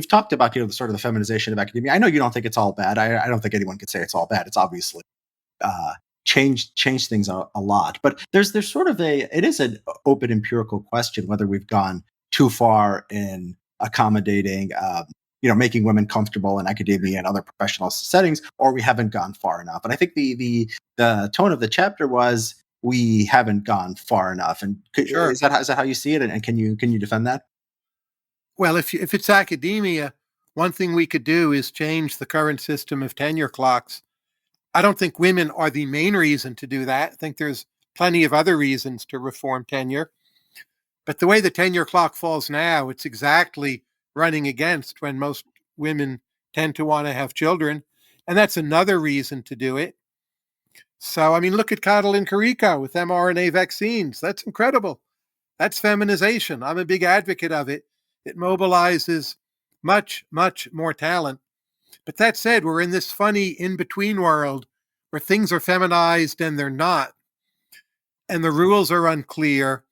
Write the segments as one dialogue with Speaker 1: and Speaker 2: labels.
Speaker 1: you've talked about, the sort of the feminization of academia. I know you don't think it's all bad. I don't think anyone could say it's all bad. It's obviously uh, changed things a lot. But there's sort of it is an open empirical question whether we've gone too far in accommodating, making women comfortable in academia and other professional settings, or we haven't gone far enough. And I think the tone of the chapter was we haven't gone far enough. And
Speaker 2: Sure.
Speaker 1: is that how you see it? And can you defend that?
Speaker 2: Well, if it's academia, one thing we could do is change the current system of tenure clocks. I don't think women are the main reason to do that. I think there's plenty of other reasons to reform tenure. But the way the tenure clock falls now, it's exactly running against when most women tend to want to have children. And that's another reason to do it. So, I mean, look at Catalin Carico with mRNA vaccines. That's incredible. That's feminization. I'm a big advocate of it. It mobilizes much, much more talent. But that said, we're in this funny in-between world where things are feminized and they're not. And the rules are unclear.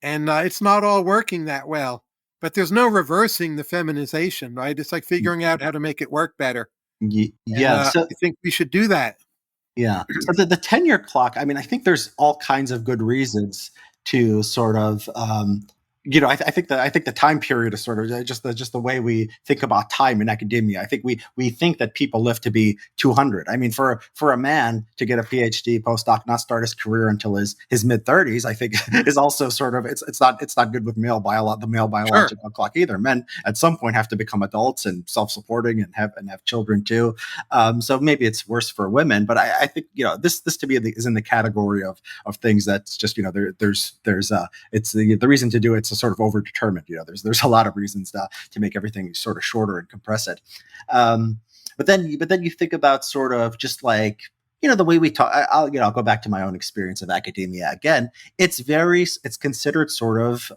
Speaker 2: And it's not all working that well. But there's no reversing the feminization, right? It's like figuring out how to make it work better. And
Speaker 1: Yeah. So
Speaker 2: I think we should do that.
Speaker 1: yeah. So the tenure clock, I mean, I think there's all kinds of good reasons to sort of, I think the time period is sort of just the way we think about time in academia. I think we think that people live to be 200. I mean, for a man to get a PhD postdoc, not start his career until his mid 30s, I think is also sort of it's not good with the male biological clock either. Men at some point have to become adults and self-supporting and have children too. So maybe it's worse for women, but I think this to me is in the category of things that's just there's it's the reason to do it's sort of overdetermined. There's a lot of reasons to make everything sort of shorter and compress it. But then you think about sort of just like the way we talk. I'll go back to my own experience of academia again. It's considered sort of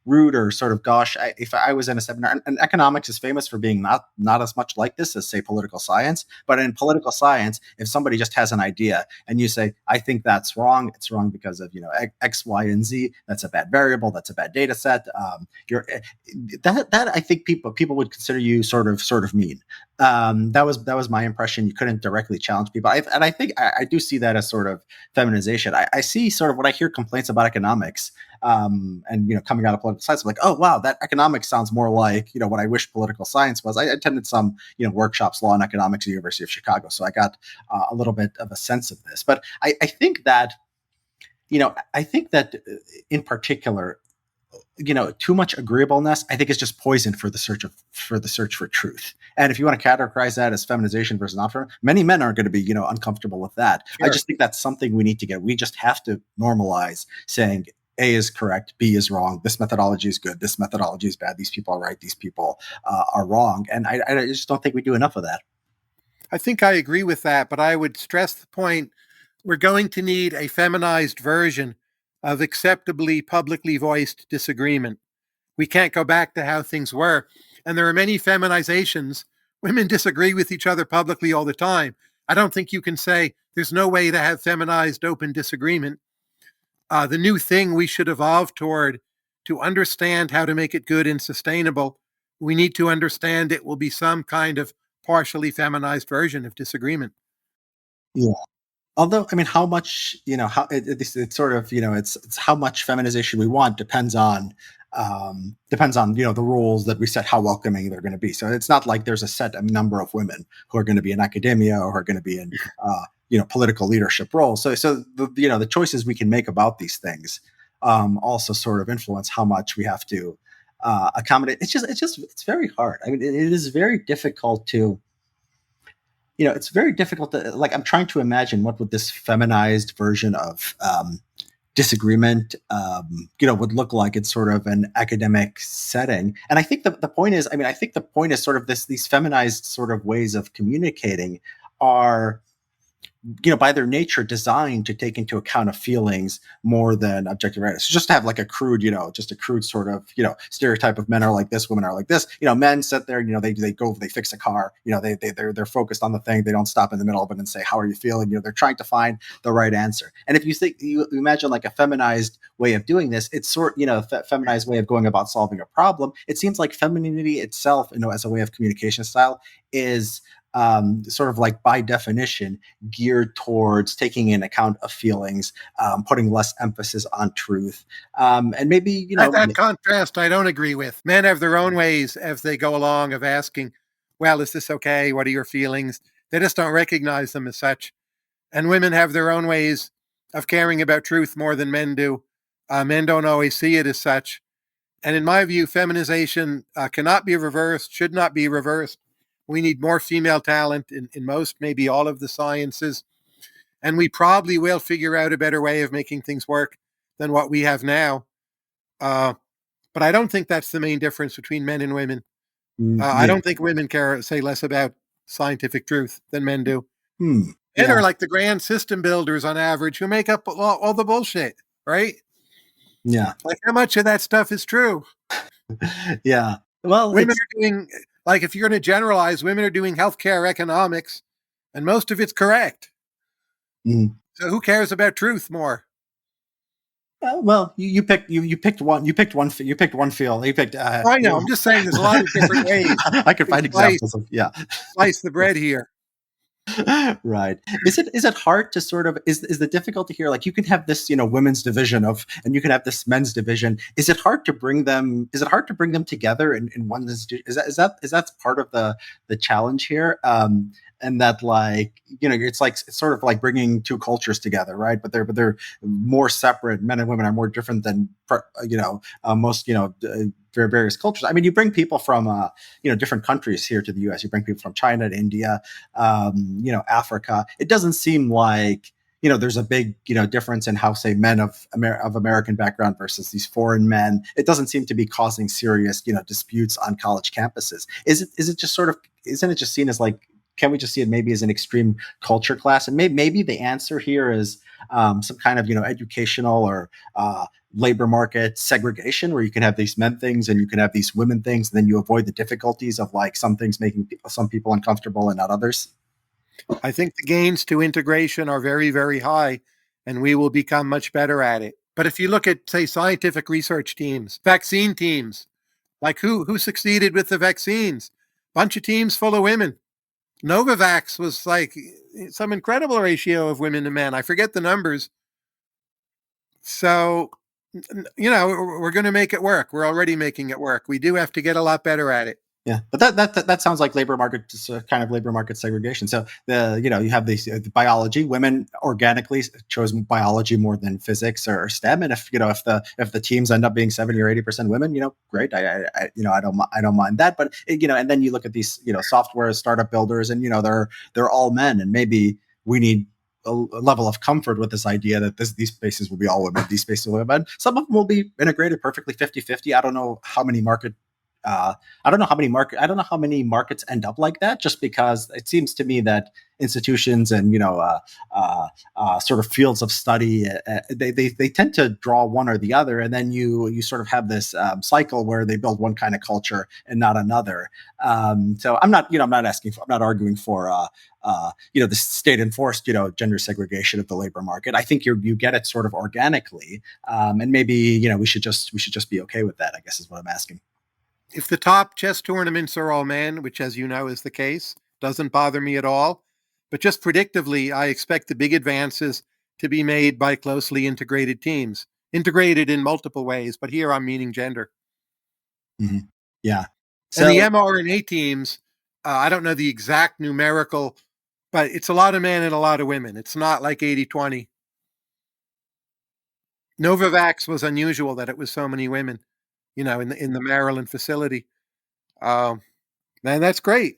Speaker 1: rude or sort of gosh. If I was in a seminar, and economics is famous for being not as much like this as say political science, but in political science, if somebody just has an idea and you say, I think that's wrong, it's wrong because of X, Y, and Z. That's a bad variable. That's a bad data set. That I think people would consider you sort of mean. That was my impression. You couldn't directly challenge people, and I think I do see that as sort of feminization. I see sort of when I hear complaints about economics, and coming out of political science, I'm like, oh wow, that economics sounds more like what I wish political science was. I attended some workshops, law and economics at the University of Chicago, so I got a little bit of a sense of this. But I think that in particular, too much agreeableness, I think, is just poison for the search for truth. And if you want to categorize that as feminization versus not, many men aren't going to be uncomfortable with that. Sure. I just think that's something we need to get. We just have to normalize saying A is correct, B is wrong. This methodology is good. This methodology is bad. These people are right. These people are wrong. And I just don't think we do enough of that.
Speaker 2: I think I agree with that, but I would stress the point: we're going to need a feminized version of acceptably publicly voiced disagreement. We can't go back to how things were. And there are many feminizations. Women disagree with each other publicly all the time. I don't think you can say there's no way to have feminized open disagreement. The new thing we should evolve toward, to understand how to make it good and sustainable, we need to understand it will be some kind of partially feminized version of disagreement.
Speaker 1: Yeah. Although, I mean, how much, how it's sort of, it's how much feminization we want depends on, the rules that we set, how welcoming they're going to be. So it's not like there's a set number of women who are going to be in academia or who are going to be in, political leadership roles. So the choices we can make about these things also sort of influence how much we have to accommodate. It's very hard. I mean, it is very difficult to, it's very difficult to, like, I'm trying to imagine what would this feminized version of disagreement, would look like in sort of an academic setting. And I think the point is, sort of these feminized sort of ways of communicating are by their nature designed to take into account of feelings more than objective reality. So just to have like a crude, just a crude sort of, stereotype of men are like this, women are like this. Men sit there, they go, they fix a car, they're focused on the thing. They don't stop in the middle of it and say, how are you feeling? They're trying to find the right answer. And if you imagine like a feminized way of doing this, it's feminized way of going about solving a problem. It seems like femininity itself, as a way of communication style, is sort of like by definition geared towards taking in account of feelings, putting less emphasis on truth, and maybe
Speaker 2: That contrast I don't agree with. Men have their own ways as they go along of asking, well, is this okay? What are your feelings? They just don't recognize them as such. And women have their own ways of caring about truth more than men do. Men don't always see it as such. And in my view, feminization cannot be reversed, should not be reversed. We need more female talent in most, maybe all of the sciences. And we probably will figure out a better way of making things work than what we have now. Uh, but I don't think that's the main difference between men and women. I
Speaker 1: yeah.
Speaker 2: don't think women care, say, less about scientific truth than men do. Men
Speaker 1: Yeah.
Speaker 2: are like the grand system builders on average who make up all the bullshit, right?
Speaker 1: Yeah.
Speaker 2: Like, how much of that stuff is true?
Speaker 1: Yeah. Well,
Speaker 2: Women
Speaker 1: it's
Speaker 2: are doing, like, if you're going to generalize, women are doing healthcare economics, and most of it's correct.
Speaker 1: mm,
Speaker 2: So who cares about truth more?
Speaker 1: well, you picked one, you picked one field. You picked
Speaker 2: Oh, I know. I'm just saying there's a lot of different ways
Speaker 1: I could
Speaker 2: to
Speaker 1: find examples of, yeah.
Speaker 2: slice the bread here.
Speaker 1: Right. Is it hard to sort of, is the difficulty here, like you can have this, women's division of, and you can have this men's division. Is it hard to bring them together in one is that part of the challenge here? And that, like, it's sort of like bringing two cultures together, right? But they're more separate. Men and women are more different than most, various cultures. I mean, you bring people from different countries here to the US. You bring people from China to India, Africa. It doesn't seem like there's a big difference in how, say, men of American background versus these foreign men. It doesn't seem to be causing serious disputes on college campuses. Is it just sort of, isn't it just seen as like, can we just see it maybe as an extreme culture class? And maybe the answer here is some kind of educational or labor market segregation, where you can have these men things and you can have these women things, and then you avoid the difficulties of like some things making some people uncomfortable and not others.
Speaker 2: I think the gains to integration are very, very high, and we will become much better at it. But if you look at, say, scientific research teams, vaccine teams, like who succeeded with the vaccines? Bunch of teams full of women. Novavax was like some incredible ratio of women to men. I forget the numbers. So, we're going to make it work. We're already making it work. We do have to get a lot better at it.
Speaker 1: Yeah, but that sounds like labor market, kind of labor market segregation. So you have the biology. Women organically chose biology more than physics or STEM, and if the teams end up being 70 or 80% women, great. I don't mind that. But and then you look at these software startup builders, and they're all men, and maybe we need a level of comfort with this idea that these spaces will be all women, these spaces will be men. Some of them will be integrated perfectly 50-50. I don't know how many I don't know how many markets end up like that, just because it seems to me that institutions and sort of fields of study, they tend to draw one or the other, and then you sort of have this cycle where they build one kind of culture and not another. So I'm not arguing for the state enforced gender segregation of the labor market. I think you get it sort of organically, and maybe we should just be okay with that, I guess, is what I'm asking.
Speaker 2: If the top chess tournaments are all men, which, as you know, is the case, doesn't bother me at all. But just predictively, I expect the big advances to be made by closely integrated teams, integrated in multiple ways. But here I'm meaning gender.
Speaker 1: Mhm. Yeah.
Speaker 2: And the
Speaker 1: So
Speaker 2: mRNA teams, I don't know the exact numerical, but it's a lot of men and a lot of women. It's not like 80-20. Novavax was unusual that it was so many women, in the Maryland facility. Um, and that's great.